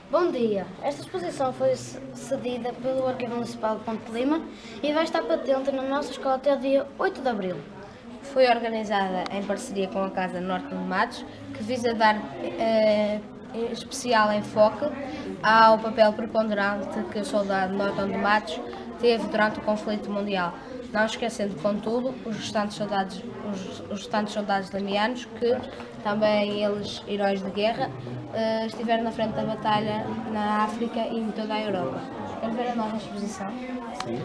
Bom dia, esta exposição foi cedida pelo Arquivo Municipal de Ponte de Lima e vai estar patente na nossa escola até o dia 8 de abril. Foi organizada em parceria com a Casa Norte de Matos, que visa dar especial enfoque ao papel preponderante que o soldado Norton de Matos teve durante o conflito mundial, não esquecendo, contudo, os restantes soldados limianos que, também eles heróis de guerra, estiveram na frente da batalha na África e em toda a Europa. Quer ver a nova exposição? Sim.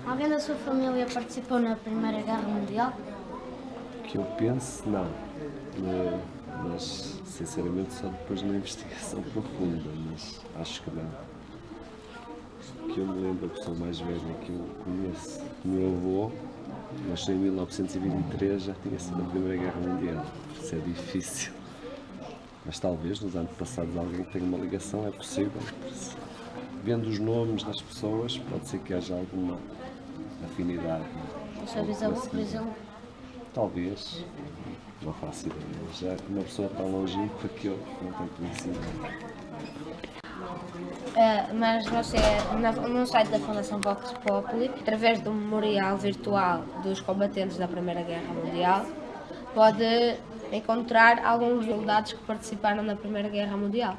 Alguém da sua família participou na Primeira Guerra Mundial? Que eu pense, não. Mas, sinceramente, só depois de uma investigação profunda, mas acho que não. Que eu me lembro, a pessoa mais velha que eu conheço, o meu avô, nasceu em 1923, já tinha sido a Primeira Guerra Mundial. Isso é difícil. Mas talvez nos anos passados alguém tenha uma ligação, é possível. Vendo os nomes das pessoas, pode ser que haja alguma afinidade. O seu bisavô, por exemplo? Talvez, não faço ideia. Já uma pessoa tão longínqua que eu não tenho conhecimento. Mas você, no site da Fundação Vox Populi, através do memorial virtual dos combatentes da Primeira Guerra Mundial, pode encontrar alguns soldados que participaram na Primeira Guerra Mundial.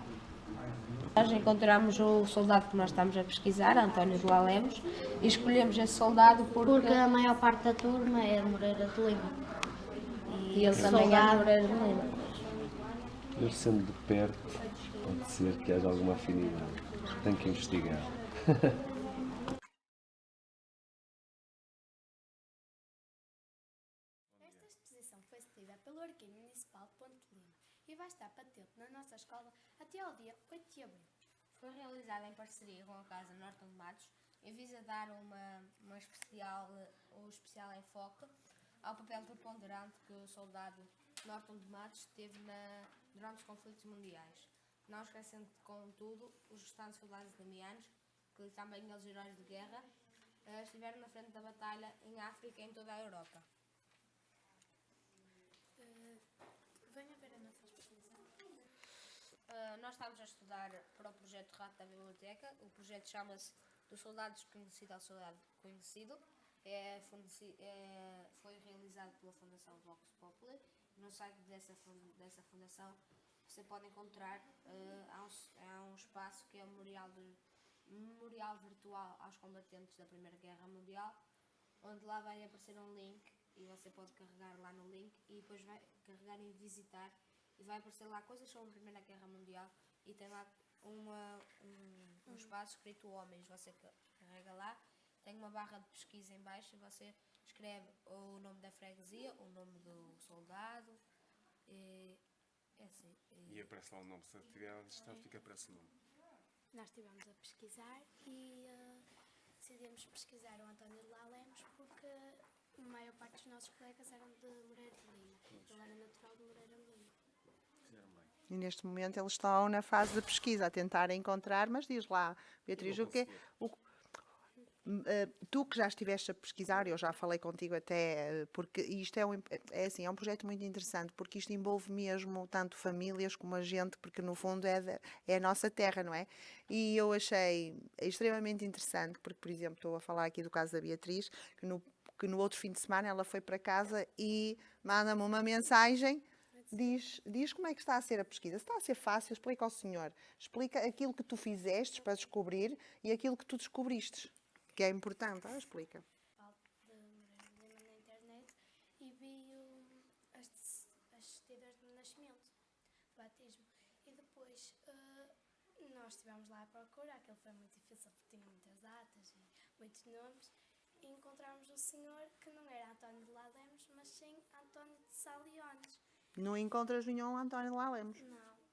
Nós encontramos o soldado que nós estamos a pesquisar, António de Lemos, e escolhemos esse soldado Porque a maior parte da turma é de Moreira de Lima. E ele também é de Moreira de Lima. Eu sendo de perto, pode ser que haja alguma afinidade. Tenho que investigar. Esta exposição foi cedida pelo Arquivo Municipal de Ponte de Lima e vai estar patente na nossa escola até ao dia 8 de abril. Foi realizada em parceria com a Casa Norton de Matos e visa dar um especial enfoque ao papel preponderante que o soldado Norton de Matos teve durante os conflitos mundiais, não esquecendo, contudo, os restantes soldados limianos, que também eles heróis de guerra, estiveram na frente da batalha em África e em toda a Europa. Venha ver a nossa exposição. Nós estamos a estudar para o projeto Rato da Biblioteca. O projeto chama-se Do Soldado Desconhecido ao Soldado Conhecido. Foi realizado pela Fundação Vox Populi. No site dessa fundação você pode encontrar há um espaço que é o memorial virtual aos combatentes da Primeira Guerra Mundial, onde lá vai aparecer um link e você pode carregar lá no link e depois vai carregar em visitar e vai aparecer lá coisas sobre a Primeira Guerra Mundial e tem lá um espaço escrito homens. Você carrega lá, tem uma barra de pesquisa em baixo e você escreve o nome da freguesia, o nome do soldado e é assim. E aparece lá o nome, se tiver listado fica aparece o nome. Nós estivemos a pesquisar e decidimos pesquisar o António de Lemos porque a maior parte dos nossos colegas eram de Moreira de Lima. Ele era natural de Moreira de Lima. Fizeram bem. E neste momento eles estão na fase de pesquisa, a tentar encontrar, mas diz lá, Beatriz, o que tu que já estiveste a pesquisar, eu já falei contigo até, porque isto é um projeto muito interessante, porque isto envolve mesmo tanto famílias como a gente, porque no fundo é a nossa terra, não é? E eu achei extremamente interessante, porque, por exemplo, estou a falar aqui do caso da Beatriz, que no outro fim de semana ela foi para casa e manda-me uma mensagem. Diz como é que está a ser a pesquisa. Se está a ser fácil, explica ao senhor. Explica aquilo que tu fizeste para descobrir e aquilo que tu descobriste, que é importante. Explica. De Moreira de Lima na internet e vi as certidões de nascimento, de batismo. E depois nós estivemos lá à procura, aquilo foi muito difícil porque tinha muitas datas e muitos nomes. E encontramos o senhor que não era António de Lemos, mas sim António de Saliones. Não encontras nenhum António de Lemos?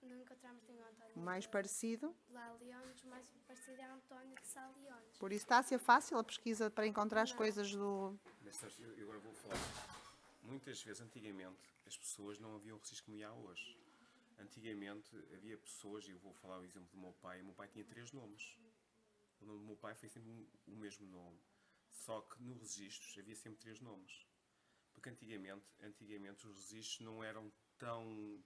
Não encontramos nenhum António O mais parecido? de Leones, o mais parecido é António de Saliones. Por isso está a ser fácil a pesquisa para encontrar as coisas do... Mas sabes, eu agora vou falar. Muitas vezes, antigamente, as pessoas não haviam registro como há hoje. Antigamente havia pessoas, e eu vou falar o exemplo do meu pai. O meu pai tinha 3 nomes. O nome do meu pai foi sempre o mesmo nome. Só que nos registros havia sempre 3 nomes. Porque antigamente os registros não eram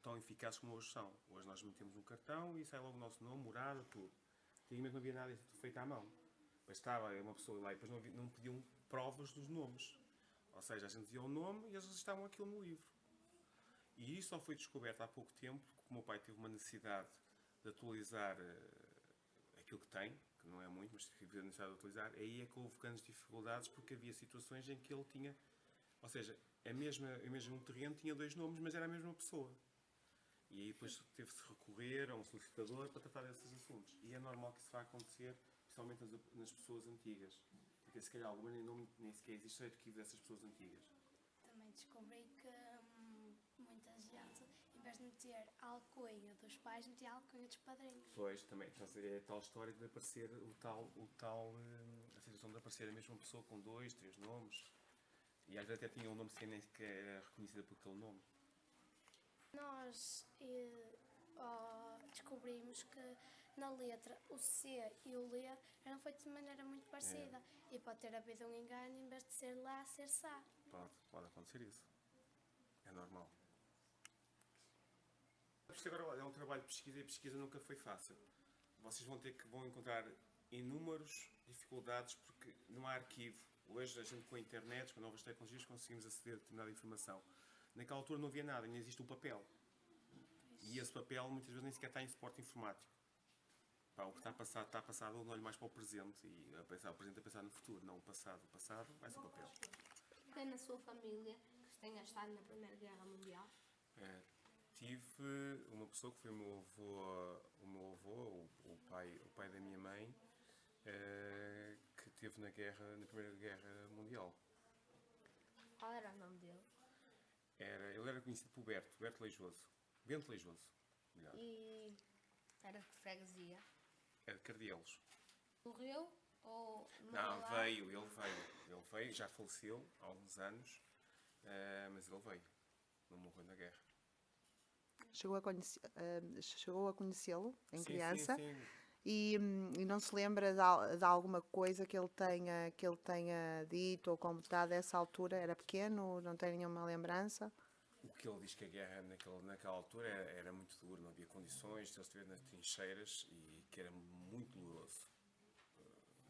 tão eficazes como hoje são. Hoje nós metemos um cartão e sai logo o nosso nome, morada, tudo. Antigamente não havia nada disso feito à mão. Bastava uma pessoa lá e depois não pediam provas dos nomes. Ou seja, a gente dizia o nome e eles registavam aquilo no livro. E isso só foi descoberto há pouco tempo, porque o meu pai teve uma necessidade de atualizar aquilo que tem, que não é muito, mas teve a necessidade de atualizar. Aí é que houve grandes dificuldades, porque havia situações em que ele tinha, ou seja, o mesmo terreno tinha 2 nomes, mas era a mesma pessoa. E aí depois teve-se recorrer a um solicitador para tratar desses assuntos. E é normal que isso vá acontecer, principalmente nas pessoas antigas. Porque se calhar algumas nem sequer existe arquivo dessas pessoas antigas. Também descobri que muita gente, em vez de meter a alcunha dos pais, metia a alcunha dos padrinhos. Pois, também. Então, é a tal história de aparecer a situação de aparecer a mesma pessoa com 2, 3 nomes. E às vezes até tinha um nome sem nem sequer era reconhecida por aquele nome. Nós descobrimos que na letra o C e o L eram feitos de maneira muito parecida. E pode ter havido um engano, em vez de ser lá, ser Sá. Pode acontecer isso. É normal. Isto agora é um trabalho de pesquisa e a pesquisa nunca foi fácil. Vocês vão encontrar inúmeras dificuldades porque não há arquivo. Hoje a gente com a internet, com novas tecnologias, conseguimos aceder a determinada informação. Naquela altura não havia nada, nem existe um papel. E esse papel muitas vezes nem sequer está em suporte informático. O que está passado, eu não olho mais para o presente e o presente a pensar no futuro, não o passado. O passado vai ser papel. Tem na sua família que tenha estado na Primeira Guerra Mundial? Tive uma pessoa que foi o meu avô, o pai da minha mãe, que esteve na Primeira Guerra Mundial. Qual era o nome dele? Ele era conhecido por Bento Leijoso. Melhor. E era de que freguesia? Era de Cardielos. Morreu ou Não, lá? ele veio, já faleceu há alguns anos, mas ele veio, não morreu na guerra. Chegou a conhecê-lo em criança? Sim. E não se lembra de alguma coisa que ele tenha dito ou comentado a essa altura? Era pequeno, não tem nenhuma lembrança? O que ele diz que a guerra naquela altura era muito dura, não havia condições, ele esteve nas trincheiras e que era muito doloroso.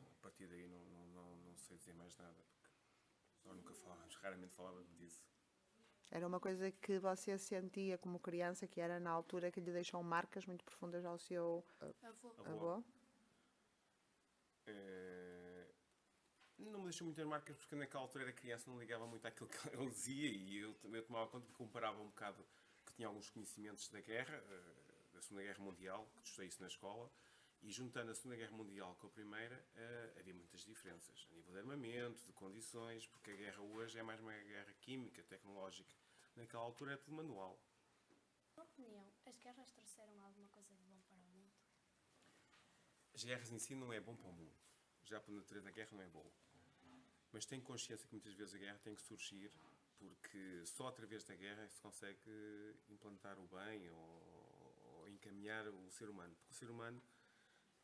A partir daí não sei dizer mais nada, porque nós nunca falávamos, raramente falávamos disso. Era uma coisa que você sentia como criança, que era na altura que lhe deixou marcas muito profundas ao seu avô? Não me deixou muitas marcas porque naquela altura era criança, não ligava muito àquilo que ele dizia e eu também tomava conta porque comparava um bocado, que tinha alguns conhecimentos da guerra, da Segunda Guerra Mundial, que estudei isso na escola, e juntando a Segunda Guerra Mundial com a Primeira, havia muitas diferenças a nível de armamento, de condições, porque a guerra hoje é mais uma guerra química, tecnológica. Naquela altura era tudo manual. Na sua opinião, as guerras trouxeram alguma coisa de bom para o mundo? As guerras em si não é bom para o mundo. Já por natureza a guerra não é bom. Mas tenho consciência que muitas vezes a guerra tem que surgir porque só através da guerra se consegue implantar o bem ou encaminhar o ser humano. Porque o ser humano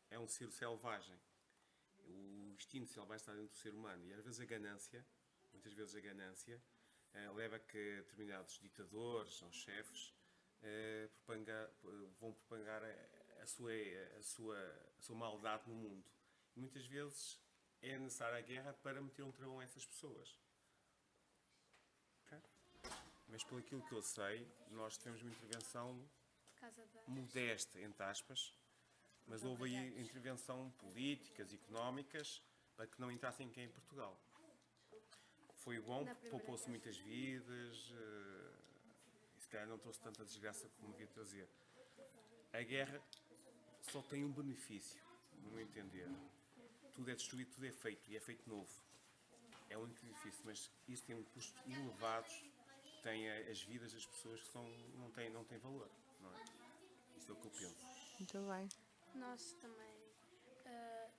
é um ser selvagem. O instinto selvagem está dentro do ser humano. E às vezes muitas vezes a ganância, leva a que determinados ditadores ou chefes vão propagar a sua maldade no mundo. E muitas vezes é necessária a guerra para meter um travão a essas pessoas. Okay? Mas pelo aquilo que eu sei, nós tivemos uma intervenção modesta, entre aspas, mas houve aí intervenção políticas, económicas, para que não entrassem aqui em Portugal. Foi bom, poupou-se muitas vidas, e se calhar não trouxe tanta desgraça como devia trazer. A guerra só tem um benefício, no meu entender. Tudo é destruído, tudo é feito, e é feito novo. É o único benefício, mas isso tem um custo elevado, tem as vidas das pessoas que não têm valor, não é? Isso é o que eu penso. Muito bem. Nós também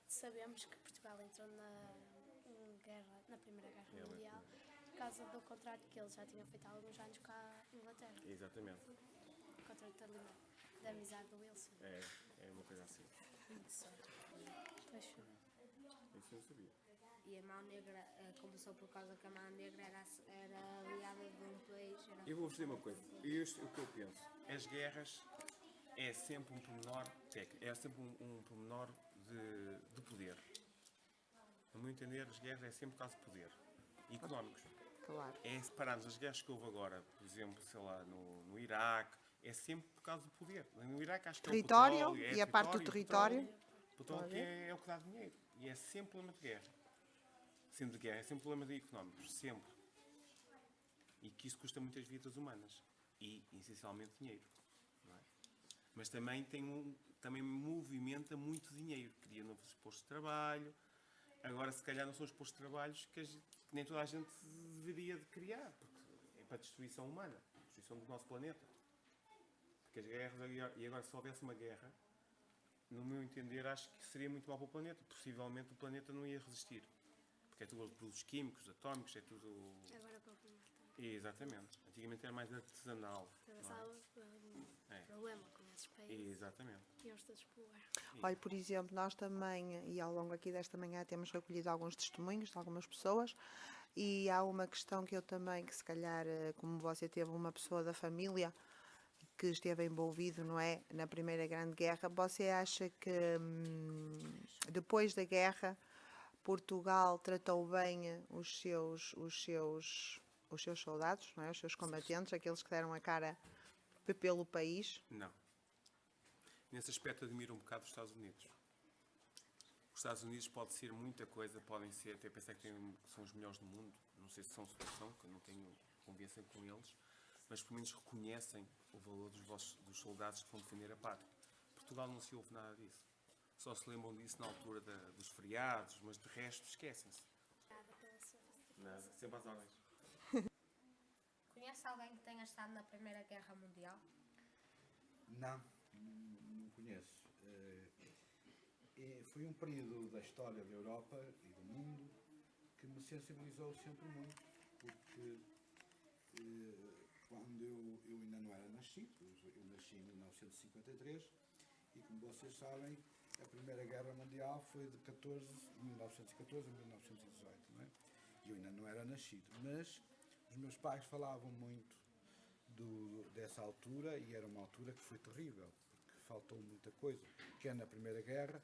sabemos que Portugal entrou na Primeira Guerra Mundial por causa do contrato que eles já tinham feito há alguns anos com a Inglaterra. Exatamente. O contrato da amizade do Wilson. É uma coisa assim. Muito certo. Isso eu não sabia. E a Mão Negra começou por causa que a Mão Negra era aliada de um depois era... Eu vou-vos dizer uma coisa, o que eu penso, as guerras é sempre um pormenor técnico, é sempre um pormenor de poder. No meu entender, as guerras é sempre por causa de poder e económicos. Claro. É separarmos as guerras que houve agora, por exemplo, sei lá, no Iraque, é sempre por causa do poder. No Iraque acho que Território é o petróleo, e a parte do território. O petróleo que é o que dá dinheiro. E é sempre problema de guerra. Sendo de guerra, é sempre problema de económicos, sempre. E que isso custa muitas vidas humanas. E, essencialmente, dinheiro. Não é? Mas também também movimenta muito dinheiro. Cria novos postos de trabalho. Agora, se calhar, não são os postos de trabalho que nem toda a gente deveria de criar. Porque é para a destruição humana. A destruição do nosso planeta. Porque as guerras... E agora, se houvesse uma guerra, no meu entender, acho que seria muito mal para o planeta. Possivelmente, o planeta não ia resistir. Porque é tudo produtos químicos, atómicos, é tudo... Agora para o clima. Exatamente. Antigamente era mais artesanal. Atravessava problema com esses países. Exatamente. Tínhamos todos que explorar. Olha, por exemplo, nós também, e ao longo aqui desta manhã, temos recolhido alguns testemunhos de algumas pessoas, e há uma questão que eu também, que se calhar, como você teve uma pessoa da família que esteve envolvido, não é, na Primeira Grande Guerra, você acha que depois da guerra Portugal tratou bem os seus soldados, não é? Os seus combatentes, aqueles que deram a cara pelo país? Não. Nesse aspecto admiro um bocado os Estados Unidos. Os Estados Unidos pode ser muita coisa, podem ser, até pensar que são os melhores do mundo. Não sei se são solução, que eu não tenho convivência com eles, mas pelo menos reconhecem o valor dos soldados que vão defender a pátria. Portugal não se ouve nada disso. Só se lembram disso na altura dos feriados, mas de resto esquecem-se. Nada, sempre às ordens. Conhece alguém que tenha estado na Primeira Guerra Mundial? Não, não conheço. Foi um período da história da Europa e do mundo que me sensibilizou sempre muito, porque quando eu ainda não era nascido, eu nasci em 1953, e como vocês sabem, a Primeira Guerra Mundial foi de 1914 a 1918, não é? E eu ainda não era nascido, mas os meus pais falavam muito dessa altura, e era uma altura que foi terrível, porque faltou muita coisa, quer na Primeira Guerra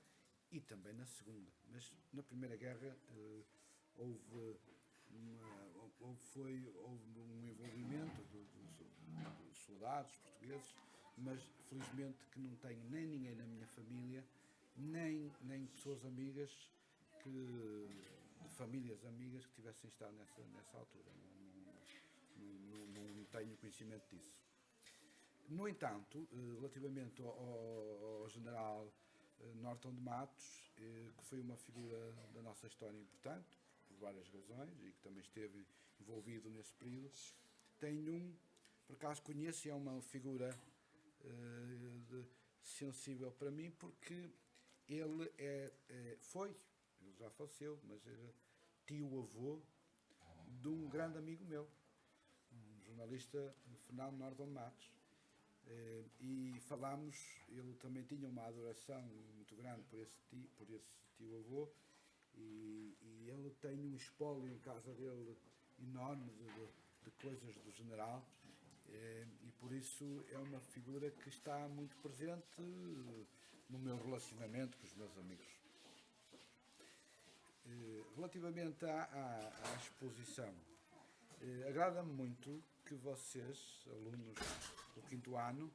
e também na Segunda. Mas na Primeira Guerra houve um envolvimento dos soldados portugueses, mas felizmente que não tenho nem ninguém na minha família, nem pessoas amigas, de famílias amigas que tivessem estado nessa altura. Não tenho conhecimento disso. No entanto, relativamente ao general Norton de Matos, que foi uma figura da nossa história importante, por várias razões, e que também esteve envolvido nesse período, por acaso conheço, e é uma figura sensível para mim, porque ele ele já faleceu, mas era tio-avô de um grande amigo meu, um jornalista, Fernando Norton de Matos. E falámos, ele também tinha uma adoração muito grande por esse tio-avô, e ele tem um espólio em casa dele enorme de coisas do general, e por isso é uma figura que está muito presente no meu relacionamento com os meus amigos. Relativamente à exposição, agrada-me muito que vocês, alunos do 5º ano,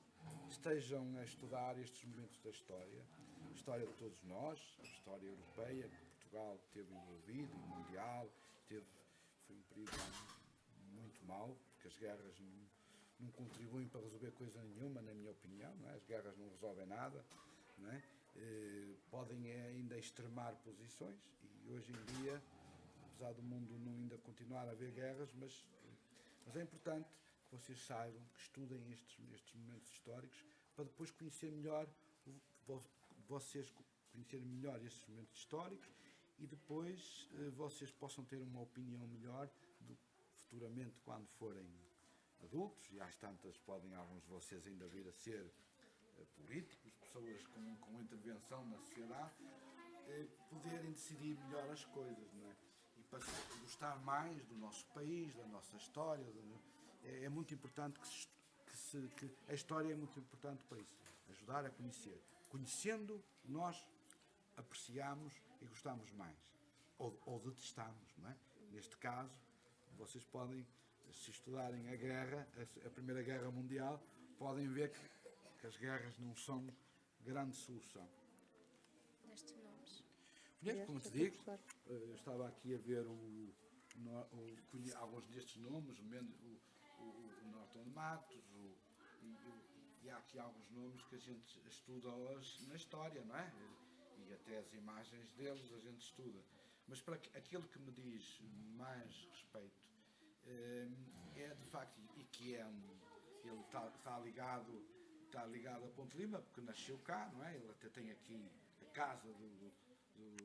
estejam a estudar estes momentos da história, a história de todos nós, a história europeia, que Portugal teve envolvido, o mundial, foi um período muito mau, porque as guerras não contribuem para resolver coisa nenhuma, na minha opinião, não é? As guerras não resolvem nada, não é? Podem ainda extremar posições, e hoje em dia, apesar do mundo não ainda continuar a haver guerras, mas é importante que vocês saibam, que estudem estes momentos históricos, para depois conhecer melhor, vocês conhecerem melhor estes momentos históricos, e depois vocês possam ter uma opinião melhor futuramente, quando forem adultos, e às tantas podem alguns de vocês ainda vir a ser políticos, pessoas com intervenção na sociedade, poderem decidir melhor as coisas, não é? E para gostar mais do nosso país, da nossa história, é muito importante que a história é muito importante para isso, ajudar a conhecer. Conhecendo, nós apreciamos e gostamos mais, ou detestamos, não é? Neste caso, vocês podem, se estudarem a guerra, a Primeira Guerra Mundial, podem ver que as guerras não são grande solução. Destes nomes. Conheço, como te digo, eu estava aqui a ver alguns destes nomes, o Norton de Matos, e há aqui alguns nomes que a gente estuda hoje na história, não é? E até as imagens deles a gente estuda. Mas para aquilo que me diz mais respeito, é de facto, e que ele está ligado a Ponte Lima, porque nasceu cá, não é? Ele até tem aqui a casa do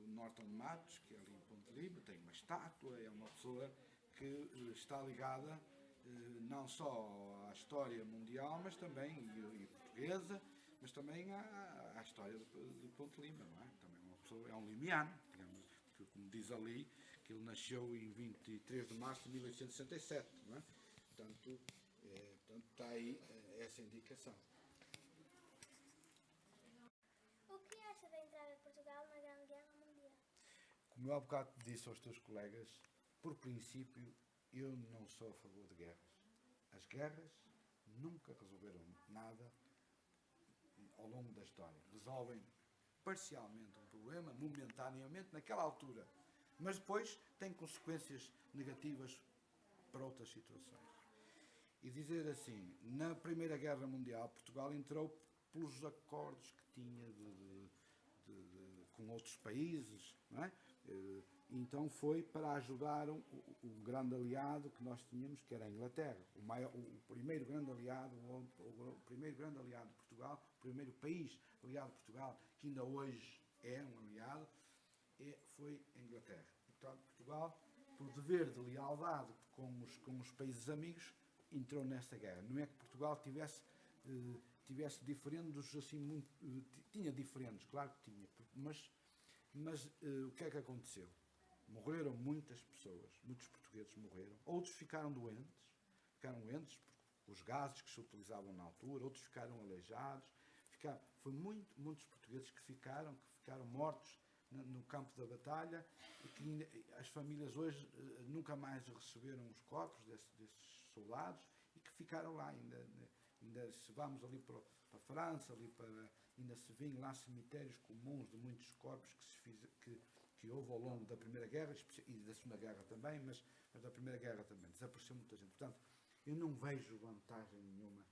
Norton de Matos, que é ali em Ponte Lima, tem uma estátua, é uma pessoa que está ligada não só à história mundial, mas também, e portuguesa, mas também à história de Ponte Lima, não é? Também uma pessoa, é um limiano, digamos, porque, como diz ali, que ele nasceu em 23 de março de 1867, não é? Portanto, está aí essa indicação. O que acha da entrada de Portugal na Grande Guerra Mundial? Como eu há bocado disse aos teus colegas, por princípio, eu não sou a favor de guerras. As guerras nunca resolveram nada ao longo da história. Resolvem parcialmente um problema, momentaneamente, naquela altura. Mas depois têm consequências negativas para outras situações. E dizer assim, na Primeira Guerra Mundial, Portugal entrou pelos acordos que tinha com outros países, não é? Então foi para ajudar o grande aliado que nós tínhamos, que era a Inglaterra, o primeiro grande aliado, o primeiro grande aliado de Portugal, o primeiro país aliado de Portugal, que ainda hoje é um aliado, foi a Inglaterra. Portanto, Portugal, por dever de lealdade com os países amigos, entrou nessa guerra. Não é que Portugal tivesse diferendos assim muito, tinha diferendos, claro que tinha, mas o que é que aconteceu? Morreram muitas pessoas, muitos portugueses morreram, outros ficaram doentes por os gases que se utilizavam na altura, outros ficaram aleijados, foi muitos portugueses que ficaram mortos no campo da batalha, e que as famílias hoje nunca mais receberam os corpos desses soldados, e que ficaram lá, ainda se vamos ali para a França, ainda se vêem lá cemitérios comuns de muitos corpos que houve ao longo da Primeira Guerra, e da Segunda Guerra também, mas da Primeira Guerra também, desapareceu muita gente. Portanto, eu não vejo vantagem nenhuma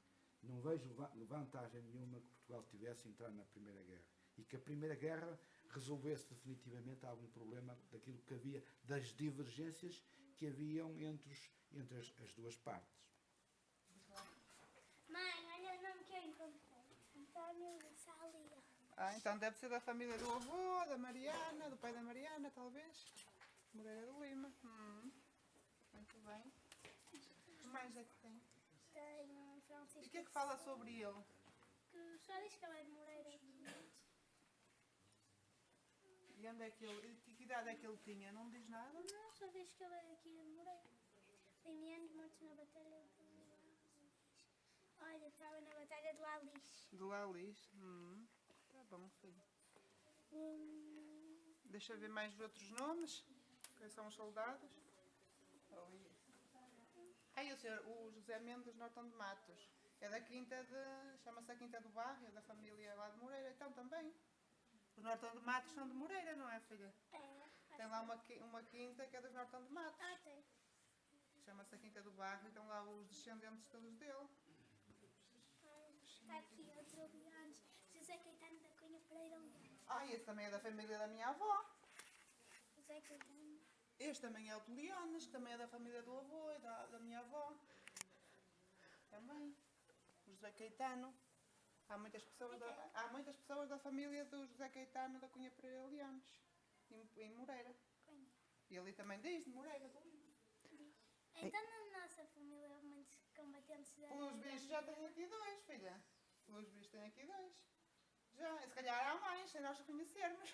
que Portugal tivesse a entrar na Primeira Guerra, e que a Primeira Guerra resolvesse definitivamente algum problema daquilo que havia, das divergências que haviam entre as duas partes. Mãe, olha o nome que eu encontrei. António Salia. Então deve ser da família do avô, da Mariana, do pai da Mariana, talvez. Moreira de Lima. Muito bem. O que mais é que tem? Tem um Francisco. E o que é que fala sobre ele? Que só diz que ele é de Moreira. E onde é que ele... Que idade é que ele tinha? Não diz nada? Não, só diz que ele é aqui de Moreira. Limianos mortos na Batalha de... Olha, estava na Batalha de Lalis. Do Lalis. Tá bom, filho. Deixa eu ver mais outros nomes. Quem são os soldados? O José Mendes Norton de Matos. É da quinta chama-se a Quinta do Barro, é da família lá de Moreira. Então também. Os Norton de Matos são de Moreira, não é, filha? Tem lá uma quinta que é dos Norton de Matos. Tem. Chama-se a Quinta do Barro e estão lá os descendentes todos dele. Está aqui outro Leões. José Caetano da Cunha Pereira Leões. Esse também é da família da minha avó. José Caetano. Este também é o de Leones, que também é da família do avô e da minha avó. Também. O José Caetano. Há muitas pessoas da família do José Caetano da Cunha Pereira Leones, em Moreira. E ele também diz de Moreira. Então na nossa família há muitos combatentes da... Pelos bichos já tem aqui dois, filha. Pelos bichos tem aqui dois. Já, se calhar há mais, sem nós conhecermos.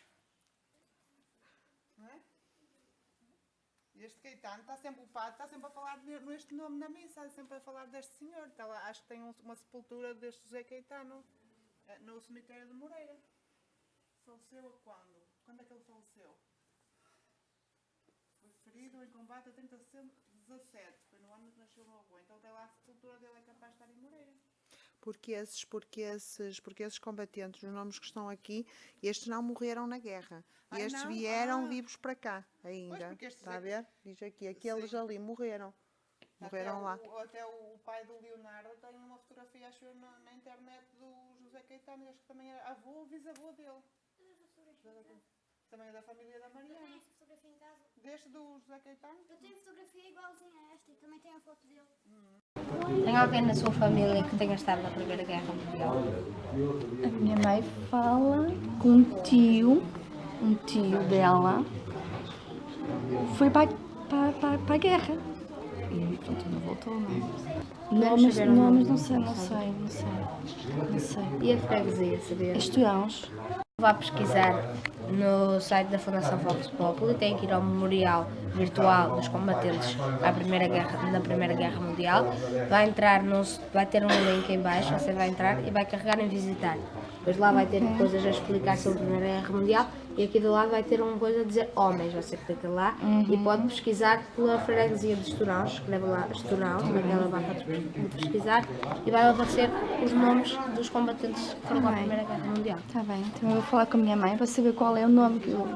Não é? Este Caetano está sempre, o padre está sempre a falar neste nome na missa, está sempre a falar deste senhor. Está lá, acho que tem uma sepultura deste José Caetano no cemitério de Moreira. Faleceu a quando? Quando é que ele faleceu? Foi ferido em combate a 30 de setembro de 17. Foi no ano que nasceu o meu avô. Então tem lá a sepultura dele, é capaz de estar em Moreira. Porque esses combatentes, os nomes que estão aqui, estes não morreram na guerra. Estes vieram vivos para cá ainda. Está a ver? Diz aqui, aqueles ali morreram. Morreram lá. Até o pai do Leonardo tem uma fotografia, acho eu, na internet do José Caetano, acho que também era avô ou bisavô dele. Também é da família da Mariana. Eu tenho essa fotografia em casa. Deste do José Caetano? Eu tenho fotografia igualzinha a esta e também tenho a foto dele. Tem alguém na sua família que tenha estado na Primeira Guerra Mundial? A minha mãe fala com um tio dela, foi para a guerra. E pronto, não voltou, não. Nomes não sei. E a freguesia, sabia? Estorãos. Vá pesquisar no site da Fundação Vox Populi, tem que ir ao memorial virtual dos combatentes na Primeira Guerra Mundial. Vai ter um link em baixo, você vai entrar e vai carregar em visitar. Depois lá vai ter coisas a explicar sobre a Primeira Guerra Mundial e aqui do lado vai ter uma coisa a dizer homens. Você clica lá e pode pesquisar pela freguesia de Estorãos, escreve lá Estorãos, naquela barra de pesquisar, e vai aparecer os nomes dos combatentes que foram para a Primeira Guerra Mundial. Está bem, então eu vou falar com a minha mãe para saber qual é o nome. Que eu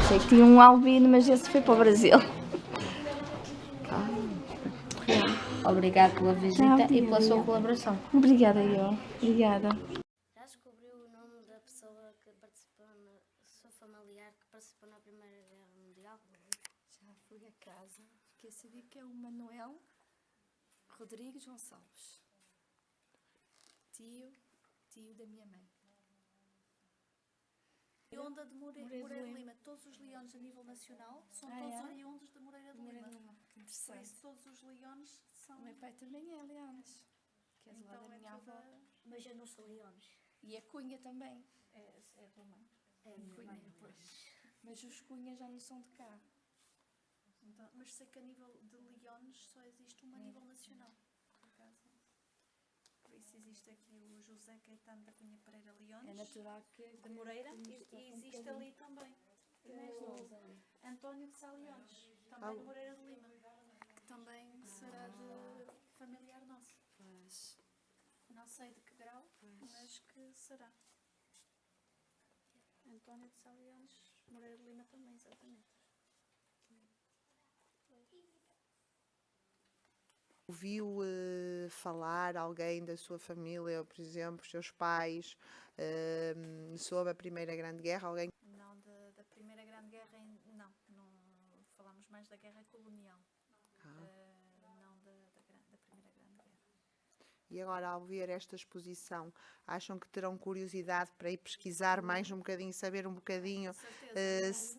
sei que tinha um albino, mas esse foi para o Brasil. Obrigado pela visita e pela sua colaboração. Obrigada, eu. Obrigada. Já descobriu o nome da pessoa que participou, seu familiar que participou na Primeira Guerra Mundial? Já fui a casa, fiquei a saber que é o Manuel Rodrigues Gonçalves, tio da minha mãe. Onda de Moreira de Lima. Todos os leões a nível nacional são todos oriundos de Moreira de Lima. Que interessante. Por isso todos os leões são... O meu pai também é leões, que é do lado da minha avó. Mas eu não sou leões. E a Cunha também. É a tua mãe. É a minha Cunha, mãe. pois. Mas os Cunhas já não são de cá. Então, mas sei que a nível de leões só existe uma a nível nacional. Por acaso. Por isso existe aqui o José Caetano da Cunha Pereira Leões. É natural que de Moreira e existe ali também o António de Sá Leões, também de Moreira de Lima, que também será de familiar nosso. Pois. Não sei de que grau, mas que será. António de Sá Leões, Moreira de Lima também, exatamente. Ouviu falar alguém da sua família, por exemplo, os seus pais, sobre a Primeira Grande Guerra? Alguém? Não, da Primeira Grande Guerra, não falamos mais da Guerra Colonial, não da Primeira Grande Guerra. E agora, ao ver esta exposição, acham que terão curiosidade para ir pesquisar mais um bocadinho, saber um bocadinho?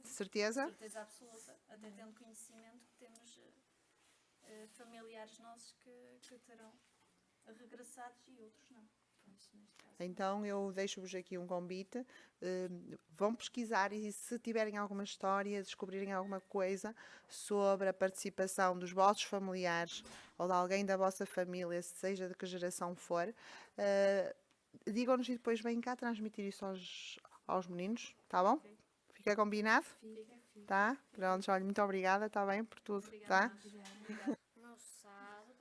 Certeza? Certeza absoluta, até tendo conhecimento que temos familiares nossos que terão regressados e outros não. Então eu deixo-vos aqui um convite, vão pesquisar e se tiverem alguma história, descobrirem alguma coisa sobre a participação dos vossos familiares ou de alguém da vossa família, seja de que geração for, digam-nos e depois vêm cá transmitir isso aos meninos, tá bom? Fica combinado? Tá? Pronto, olha, muito obrigada, está bem, por tudo, tá? No sábado,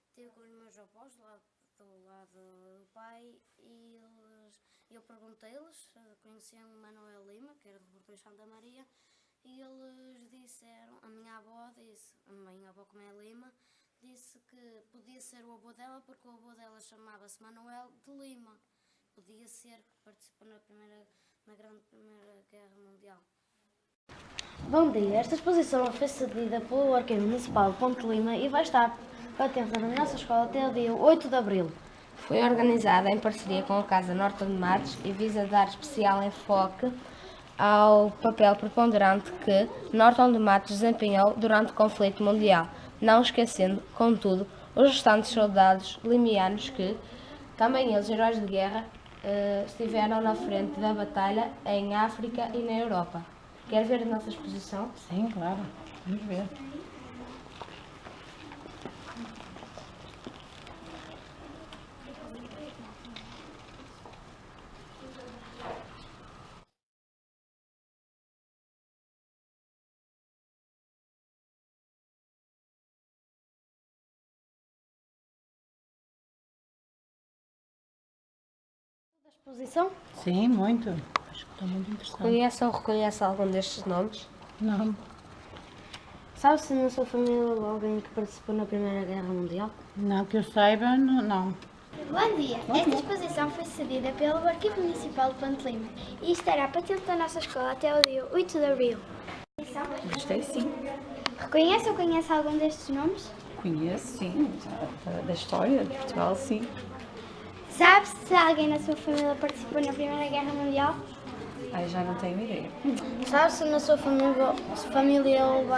estive com os meus avós do lado do pai e eu perguntei-lhes, conheciam o Manuel Lima, que era do Portão Santa Maria, e eles disseram, a minha avó como é Lima, disse que podia ser o avô dela porque o avô dela chamava-se Manuel de Lima. Podia ser que participou na Primeira Guerra Mundial. Bom dia, esta exposição foi cedida pelo Arquivo Municipal de Ponte Lima e vai estar patente na nossa escola até o dia 8 de abril. Foi organizada em parceria com a Casa Norton de Matos e visa dar especial enfoque ao papel preponderante que Norton de Matos desempenhou durante o conflito mundial, não esquecendo, contudo, os restantes soldados limianos que, também eles heróis de guerra, estiveram na frente da batalha em África e na Europa. Quer ver a nossa exposição? Sim, claro. Vamos ver. Exposição? Sim, muito. Acho que está muito interessante. Conhece ou reconhece algum destes nomes? Não. Sabe se na sua família houve alguém que participou na Primeira Guerra Mundial? Não que eu saiba, não. Bom dia! Esta exposição foi cedida pelo Arquivo Municipal de Ponte Lima e estará patente da nossa escola até o dia 8 de abril. Gostei, sim. Reconhece ou conhece algum destes nomes? Conheço, sim. Da história de Portugal, sim. Sabe se alguém na sua família participou na Primeira Guerra Mundial? Aí já não tenho ideia. Sabe se na sua família houve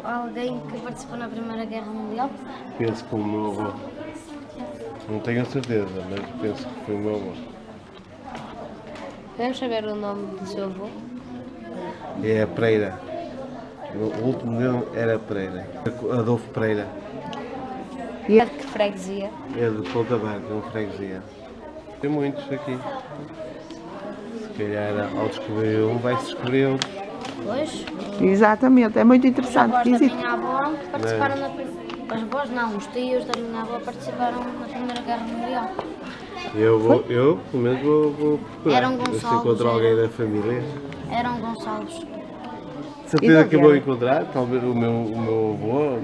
alguém que participou na Primeira Guerra Mundial? Penso que o meu avô. Não tenho a certeza, mas penso que foi o meu avô. Podemos saber o nome do seu avô? É a Pereira. O último nome era Pereira. Adolfo Pereira. É de que freguesia? É de Ponta Barca, uma freguesia. Tem muitos aqui. Se calhar ao descobrir um, vai-se descobrir outro. Pois. Exatamente, é muito Os interessante. avós da Visite. minha avó participaram na Primeira. Os avós não, os tios da minha avó participaram na Primeira Guerra Mundial. Eu pelo menos vou procurar. Eram Se Gonçalves, encontro alguém da família. Eram Gonçalves. Certeza que eu vou encontrar, talvez o meu avô,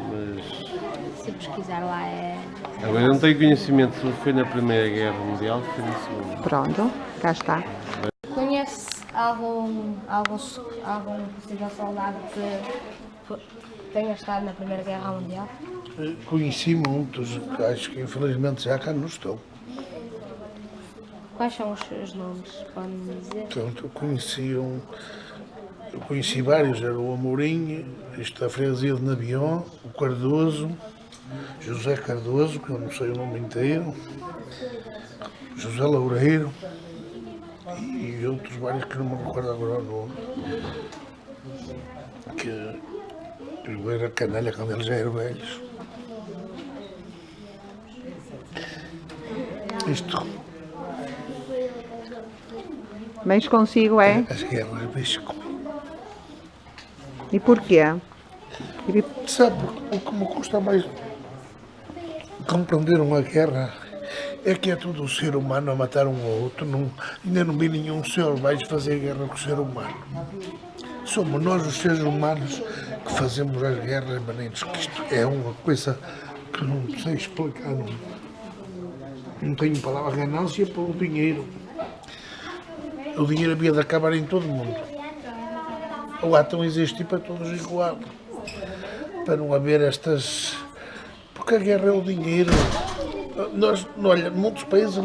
mas Se pesquisar lá é... agora eu não tenho conhecimento se foi na Primeira Guerra Mundial ou foi na Segunda. Pronto, cá está. Conhece algum possível soldado que tenha estado na Primeira Guerra Mundial? Conheci muitos, acho que infelizmente já cá não estão. Quais são os seus nomes? Pode-me dizer? Portanto, eu conheci vários, era o Amorim, este da freguesia de Nabion, o Cardoso, José Cardoso, que eu não sei o nome inteiro, José Loureiro e outros vários que não me recordo agora o nome. Que eu era canalha quando eles já eram velhos. Isto, Mas consigo é? as guerras, bicho. E porquê? Sabe, o que me custa mais compreender uma guerra é que é todo o ser humano a matar um ao outro. Ainda não vi nenhum ser vai fazer guerra com o ser humano. Somos nós, os seres humanos, que fazemos as guerras, maninhos, que isto é uma coisa que não sei explicar. Não tenho palavra, ganância pelo dinheiro. O dinheiro havia de acabar em todo mundo. Ou há tão existir para todos igual. Para não haver estas... Porque a guerra é o dinheiro. Olha, muitos países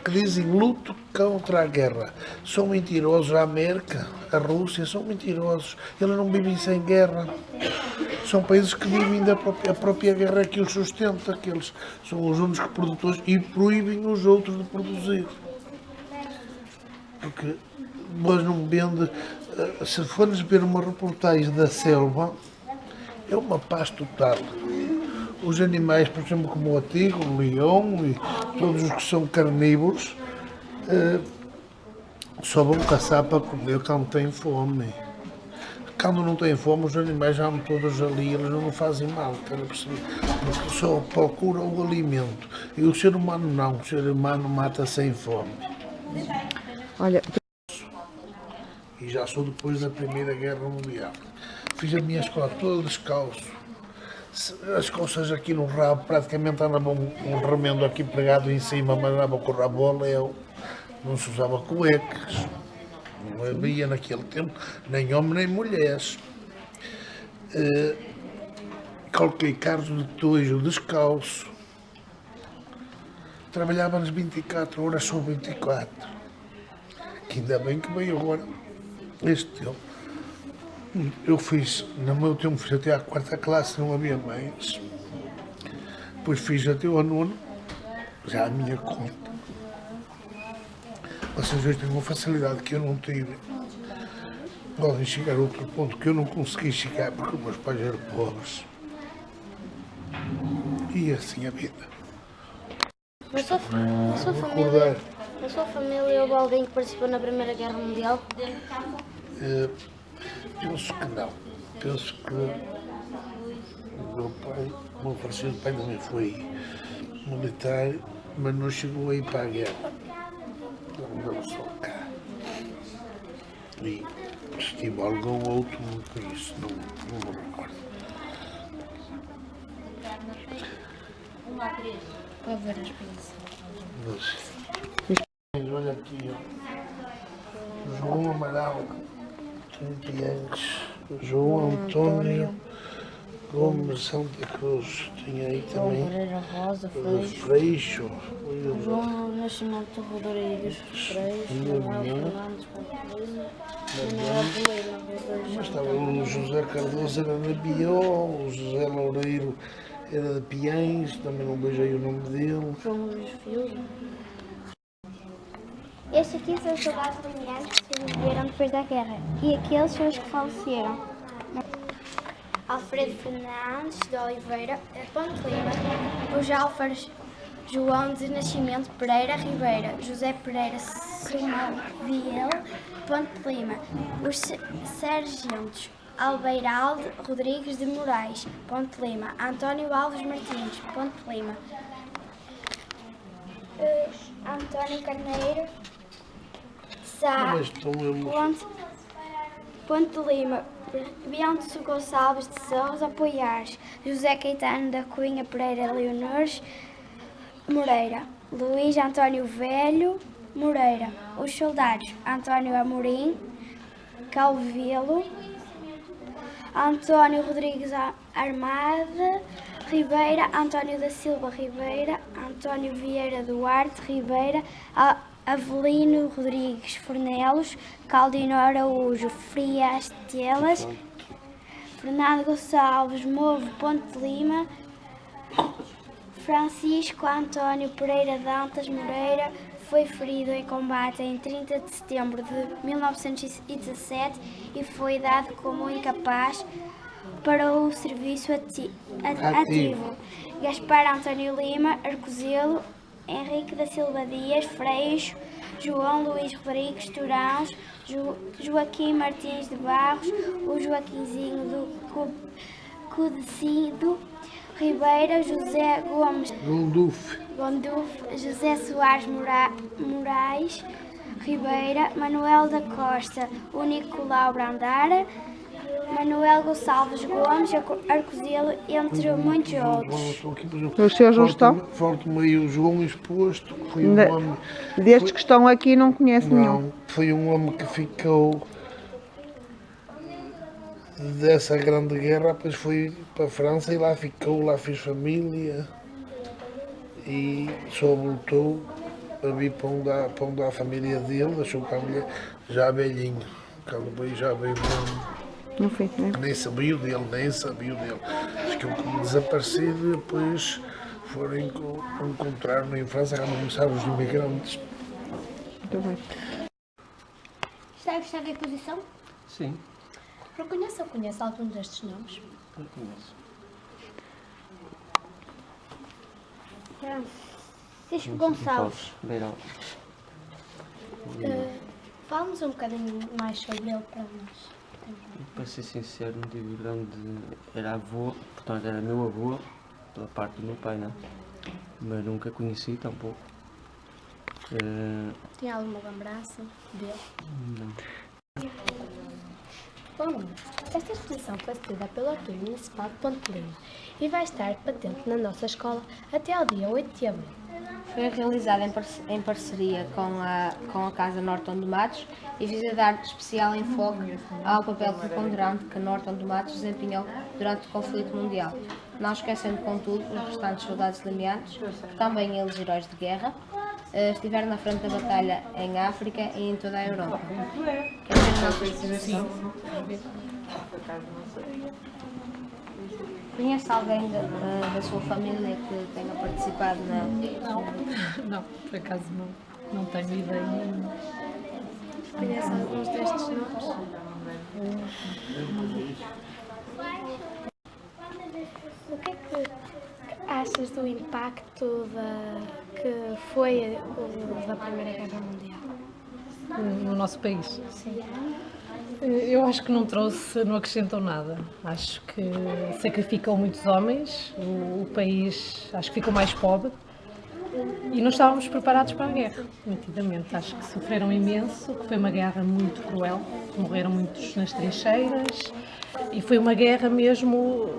que dizem luto contra a guerra. São mentirosos. A América, a Rússia, são mentirosos. Eles não vivem sem guerra. São países que vivem a própria guerra que os sustenta, que eles são os únicos produtores e proíbem os outros de produzir. Porque nós não vende... Se formos ver uma reportagem da selva, é uma paz total. Os animais, por exemplo, como o tigre, o leão e todos os que são carnívoros, só vão caçar para comer quando têm fome. Quando não têm fome, os animais já vão todos ali, eles não fazem mal, porque só procuram o alimento. E o ser humano não, o ser humano mata sem fome. Olha, E já sou depois da Primeira Guerra Mundial. Fiz a minha escola toda descalço. As calças aqui no rabo, praticamente andavam um remendo aqui pregado em cima, mas andava com o rabo ao léu. Não se usava cuecas. Não havia naquele tempo nem homem nem mulheres. Coloquei carros de tojo descalço. Trabalhava nas 24 horas, só 24. Que ainda bem que veio agora este tempo. Eu fiz, no meu tempo, fiz até à 4ª classe, não havia mais. Depois fiz até ao 9º, já a minha conta. Vocês hoje têm uma facilidade que eu não tive. podem chegar a outro ponto que eu não consegui chegar porque os meus pais eram pobres. E assim a vida. Na sua família houve alguém que participou na Primeira Guerra Mundial? Penso que não. Penso que o meu falecido pai também foi militar, mas não chegou a ir para a guerra. Não só cá. E se tive algum outro, não conheço, não me recordo. Pode ver as coisas. Olha aqui, ó. João Amaral, 30 anos. João Antônio Gomes Santa Cruz. Tem aí também. Pereira Rosa, Freixo. João Nascimento Rodrigues, Freixo, Manuel Fernandes, Manuel Boleiro. Mas estava o José Cardoso, era na Bió, o José Loureiro era de Piães, também não beijei o nome dele. João Luís Fiuza. Estes aqui são os soldados brilhantes que sobreviveram depois da guerra e aqueles são os que faleceram. Alfredo Fernandes de Oliveira, Ponte Lima, os Álvares João de Nascimento Pereira Ribeira, José Pereira Simão Viela, Ponte Lima, os Sargentos Albeiralde Rodrigues de Moraes, Ponte Lima, António Alves Martins, Ponte Lima, António Carneiro, Ponte Lima, Bento Gonçalves de Sousa Poiares, José Caetano da Cunha Pereira Leonores Moreira, Luís António Velho Moreira, os soldados António Amorim Calvelo, António Rodrigues Armada Ribeira, António da Silva Ribeira, António Vieira Duarte Ribeira, Avelino Rodrigues Fornelos, Caldino Araújo Frias Telas, Fernando Gonçalves Movo Ponte Lima, Francisco António Pereira Dantas Moreira foi ferido em combate em 30 de setembro de 1917 e foi dado como incapaz para o serviço ativo. Gaspar António Lima Arcozelo, Henrique da Silva Dias Freixo, João Luís Rodrigues Turãos, Joaquim Martins de Barros, o Joaquinzinho do Codecido Ribeira, José Gomes Gonduf, José Soares Moraes Ribeira, Manuel da Costa, o Nicolau Brandara, Manuel Gonçalves Gomes, Arcozelo, entre muitos outros. Os seus não estão? Falta-me aí o João Exposto, que foi um homem... Destes que estão aqui não conheço nenhum. Foi um homem que ficou dessa grande guerra, depois foi para a França e lá ficou, lá fez família e só voltou a vir para onde há a família dele, deixou com a mulher já velhinho, já veio mesmo. Não foi, né? Nem sabia dele. Ficou como desaparecido e depois foram encontrar-no em França, já não começaram os imigrantes. Muito bem. Está a gostar da exposição? Sim, Reconhece ou conhece algum destes nomes? eu conheço. Francisco Gonçalves. Beiral. Fala-nos um bocadinho mais sobre ele para nós. Para ser sincero, não tive grande. Era avô, portanto era meu avô, pela parte do meu pai, não? Mas nunca conheci tampouco. Tem alguma lembrança dele? Não. Bom, esta exposição foi cedida pelo Arquivo Municipal de Ponte Lima e vai estar patente na nossa escola até ao dia 8 de abril. Foi realizada em parceria com a Casa Norton de Matos e visa dar especial enfoque ao papel preponderante que Norton de Matos desempenhou durante o conflito mundial, não esquecendo, contudo, os restantes soldados limianos, que também eles heróis de guerra, estiveram na frente da batalha em África e em toda a Europa. Quer dizer, sim. Conhece alguém da sua família que tenha participado na... Não, por acaso não tenho ideia nenhuma. Conhece alguns destes nomes? O que é que achas do impacto que foi da Primeira Guerra Mundial? No nosso país? Sim. Eu acho que não acrescentou nada. Acho que sacrificou muitos homens, o país acho que ficou mais pobre e não estávamos preparados para a guerra, nitidamente. Acho que sofreram imenso, que foi uma guerra muito cruel, morreram muitos nas trincheiras e foi uma guerra mesmo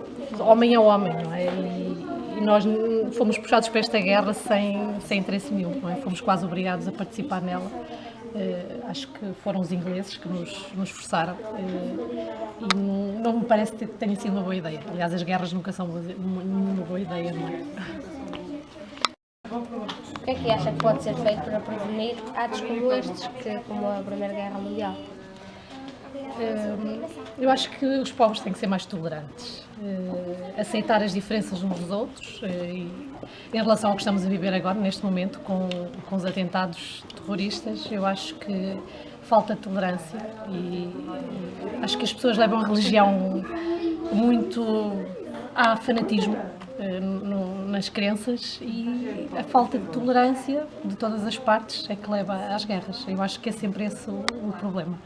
homem a homem, não é? E nós fomos puxados para esta guerra sem interesse nenhum, não é? Fomos quase obrigados a participar nela. Acho que foram os ingleses que nos forçaram e não me parece que tenha sido uma boa ideia. Aliás, as guerras nunca são uma boa ideia, não é? O que é que acha que pode ser feito para prevenir atos como estes, como a Primeira Guerra Mundial? Eu acho que os povos têm que ser mais tolerantes, aceitar as diferenças uns dos outros e em relação ao que estamos a viver agora, neste momento, com os atentados terroristas, eu acho que falta tolerância e acho que as pessoas levam a religião muito a fanatismo nas crenças e a falta de tolerância de todas as partes é que leva às guerras. Eu acho que é sempre esse o problema.